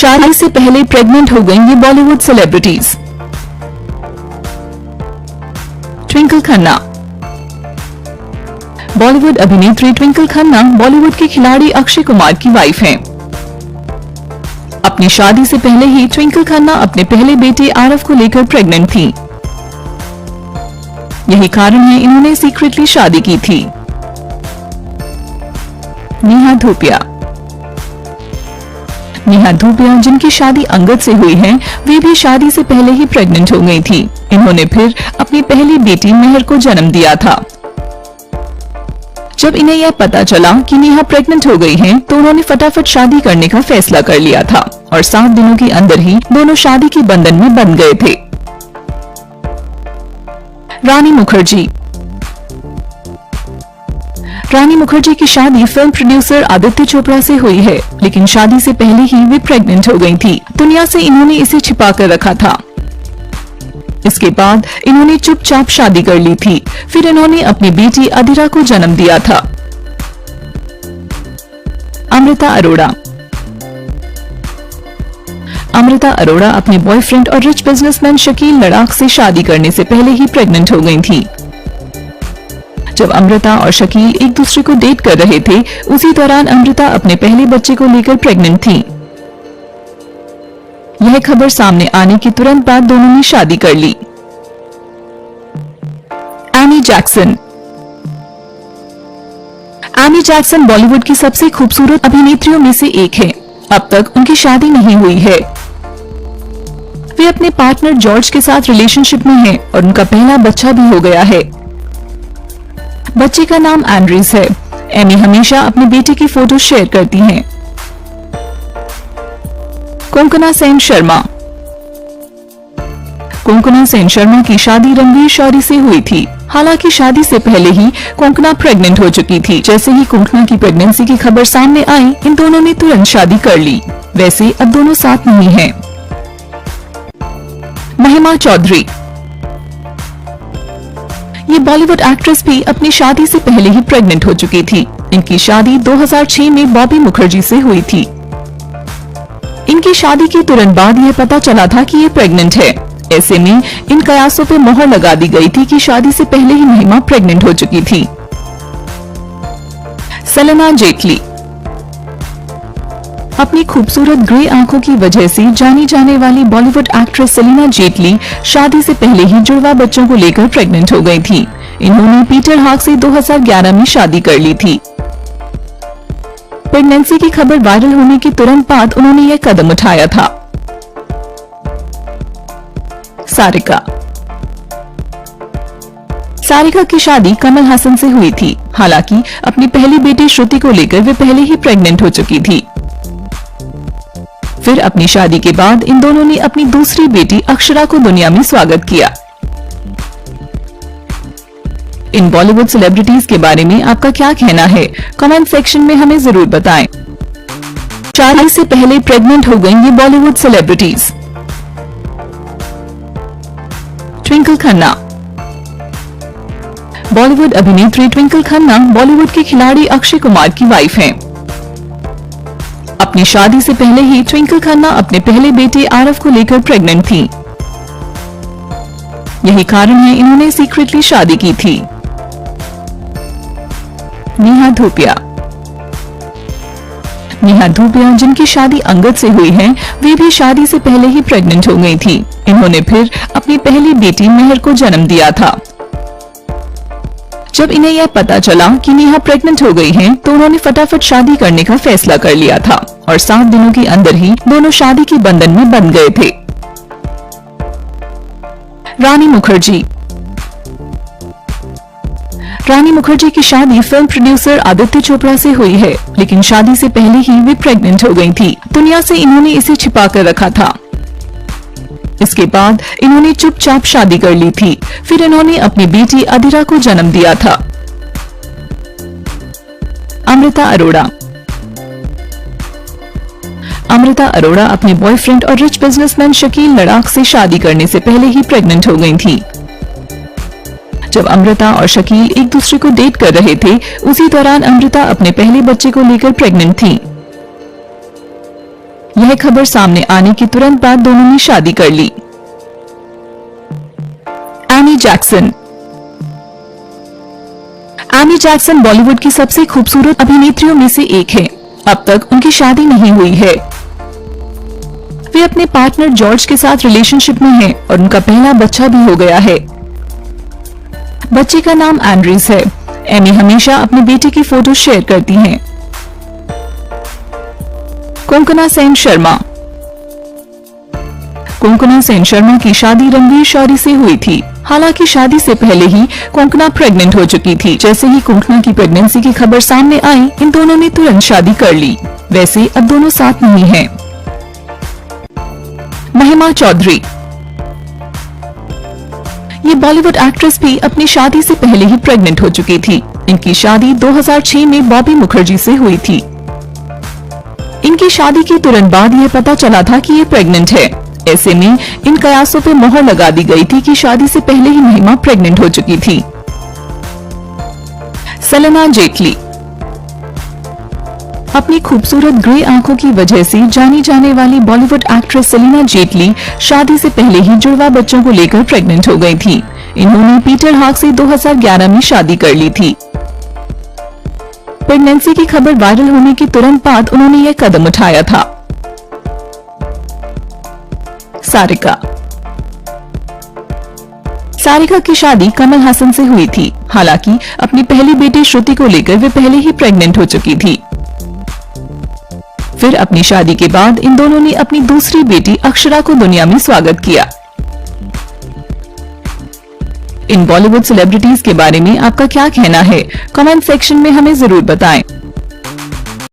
शादी से पहले प्रेग्नेंट हो गई ये बॉलीवुड सेलिब्रिटीज। ट्विंकल खन्ना। बॉलीवुड अभिनेत्री ट्विंकल खन्ना बॉलीवुड के खिलाड़ी अक्षय कुमार की वाइफ हैं। अपनी शादी से पहले ही ट्विंकल खन्ना अपने पहले बेटे आरव को लेकर प्रेग्नेंट थी। यही कारण है इन्होंने सीक्रेटली शादी की थी। नेहा धूपिया। नेहा धूपिया जिनकी शादी अंगद से हुई है, वे भी शादी से पहले ही प्रेग्नेंट हो गई थी। इन्होंने फिर अपनी पहली बेटी मेहर को जन्म दिया था। जब इन्हें यह पता चला कि नेहा प्रेग्नेंट हो गई हैं, तो उन्होंने फटाफट शादी करने का फैसला कर लिया था और 7 दिनों के अंदर ही दोनों शादी के बंधन में बंध गए थे। रानी मुखर्जी। रानी मुखर्जी की शादी फिल्म प्रोड्यूसर आदित्य चोपड़ा से हुई है, लेकिन शादी से पहले ही वे प्रेग्नेंट हो गई थी। दुनिया से इन्होंने इसे छिपा कर रखा था। इसके बाद इन्होंने चुपचाप शादी कर ली थी। फिर इन्होंने अपनी बेटी अदिरा को जन्म दिया था। अमृता अरोड़ा। अमृता अरोड़ा अपने बॉयफ्रेंड और रिच बिजनेसमैन शकील लड़ाख से शादी करने से पहले ही प्रेग्नेंट हो गई थी। जब अमृता और शकील एक दूसरे को डेट कर रहे थे, उसी दौरान अमृता अपने पहले बच्चे को लेकर प्रेग्नेंट थी। यह खबर सामने आने के तुरंत बाद दोनों ने शादी कर ली। Amy Jackson. Amy Jackson Bollywood की सबसे खूबसूरत अभिनेत्रियों में से एक है। अब तक उनकी शादी नहीं हुई है। वे अपने पार्टनर जॉर्ज के साथ रिलेशनशिप में हैं और उनका पहला बच्चा भी हो गया है। बच्चे का नाम एंड्रीज है। एमी हमेशा अपने बेटे की फोटो शेयर करती हैं। कोंकणा सेन शर्मा। कोंकणा सेन शर्मा की शादी रणवीर शौरी से हुई थी। हालांकि शादी से पहले ही कोंकणा प्रेग्नेंट हो चुकी थी। जैसे ही कोंकणा की प्रेगनेंसी की खबर सामने आई, इन दोनों ने तुरंत शादी कर ली। वैसे अब दोनों साथ नहीं हैं। महिमा चौधरी। ये बॉलीवुड एक्ट्रेस भी अपनी शादी से पहले ही प्रेग्नेंट हो चुकी थी। इनकी शादी 2006 में बॉबी मुखर्जी से हुई थी। इनकी शादी के तुरंत बाद यह पता चला था कि ये प्रेग्नेंट है। ऐसे में इन कयासों पे मोहर लगा दी गई थी कि शादी से पहले ही महिमा प्रेग्नेंट हो चुकी थी। सलीना जेटली। अपनी खूबसूरत ग्रे आंखों की वजह से जानी जाने वाली बॉलीवुड एक्ट्रेस सलीना जेटली शादी से पहले ही जुड़वा बच्चों को लेकर प्रेग्नेंट हो गई थी। इन्होंने पीटर हाक से 2011 में शादी कर ली थी। प्रेगनेंसी की खबर वायरल होने के तुरंत बाद उन्होंने यह कदम उठाया था। सारिका। सारिका की शादी कमल हासन से हुई थी। हालांकि अपनी पहली बेटी श्रुति को लेकर वे पहले ही प्रेग्नेंट हो चुकी थी। फिर अपनी शादी के बाद इन दोनों ने अपनी दूसरी बेटी अक्षरा को दुनिया में स्वागत किया। इन बॉलीवुड सेलिब्रिटीज के बारे में आपका क्या कहना है? कमेंट सेक्शन में हमें जरूर बताएं। शादी से पहले प्रेग्नेंट हो गई ये बॉलीवुड सेलिब्रिटीज। ट्विंकल खन्ना। बॉलीवुड अभिनेत्री ट्विंकल खन्ना बॉलीवुड के खिलाड़ी अक्षय कुमार की वाइफ हैं। अपनी शादी से पहले ही ट्विंकल खन्ना अपने पहले बेटे आरव को लेकर प्रेग्नेंट थी। यही कारण है इन्होंने सीक्रेटली शादी की थी। नेहा धूपिया। नेहा धूपिया जिनकी शादी अंगद से हुई है, वे भी शादी से पहले ही प्रेग्नेंट हो गई थी। इन्होंने फिर अपनी पहली बेटी मेहर को जन्म दिया था। जब इन्हें यह पता चला कि नेहा प्रेग्नेंट हो गई हैं, तो उन्होंने फटाफट शादी करने का फैसला कर लिया था और 7 दिनों के अंदर ही दोनों शादी के बंधन में बंध गए थे। रानी मुखर्जी। रानी मुखर्जी की शादी फिल्म प्रोड्यूसर आदित्य चोपड़ा से हुई है, लेकिन शादी से पहले ही वे प्रेग्नेंट हो गई थी। दुनिया से इन्होंने इसे छिपा कर रखा था। इसके बाद इन्होंने चुपचाप शादी कर ली थी। फिर इन्होंने अपनी बेटी अदिरा को जन्म दिया था। अमृता अरोड़ा। अमृता अरोड़ा अपने बॉयफ्रेंड और रिच बिजनेसमैन शकील लड़ाख से शादी करने से पहले ही प्रेग्नेंट हो गई थी। जब अमृता और शकील एक दूसरे को डेट कर रहे थे, उसी दौरान अमृता अपने पहले बच्चे को लेकर प्रेग्नेंट थी। यह खबर सामने आने के तुरंत बाद दोनों ने शादी कर ली। Amy Jackson. Amy Jackson Bollywood की सबसे खूबसूरत अभिनेत्रियों में से एक है। अब तक उनकी शादी नहीं हुई है। वे अपने पार्टनर जॉर्ज के साथ रिलेशनशिप में हैं और उनका पहला बच्चा भी हो गया है। बच्चे का नाम एंड्रीज है। एमी हमेशा अपने बेटे की फोटो शेयर करती हैं। कोंकणा सेन शर्मा। कोंकणा सेन शर्मा की शादी रणवीर शौरी से हुई थी। हालांकि शादी से पहले ही कोंकणा प्रेग्नेंट हो चुकी थी। जैसे ही कोंकणा की प्रेगनेंसी की खबर सामने आई, इन दोनों ने तुरंत शादी कर ली। वैसे अब दोनों साथ नहीं हैं। महिमा चौधरी। ये बॉलीवुड एक्ट्रेस भी अपनी शादी से पहले ही प्रेग्नेंट हो चुकी थी। इनकी शादी 2006 में बॉबी मुखर्जी से हुई थी। इनकी शादी के तुरंत बाद यह पता चला था कि ये प्रेग्नेंट है। ऐसे में इन कयासों पे मोहर लगा दी गई थी कि शादी से पहले ही महिमा प्रेग्नेंट हो चुकी थी। सेलेना जेटली। अपनी खूबसूरत ग्रे आंखों की वजह से जानी जाने वाली बॉलीवुड एक्ट्रेस सेलेना जेटली शादी से पहले ही जुड़वा बच्चों को लेकर प्रेग्नेंट हो गई थी। इन्होंने पीटर हाक से 2011 में शादी कर ली थी। प्रेगनेंसी की खबर वायरल होने के तुरंत बाद उन्होंने यह कदम उठाया था। सारिका। सारिका की शादी कमल हसन से हुई थी। हालांकि अपनी पहली बेटी श्रुति को लेकर वे पहले ही प्रेग्नेंट हो चुकी थी। फिर अपनी शादी के बाद इन दोनों ने अपनी दूसरी बेटी अक्षरा को दुनिया में स्वागत किया। इन बॉलीवुड सेलिब्रिटीज के बारे में आपका क्या कहना है? कमेंट सेक्शन में हमें जरूर बताएं।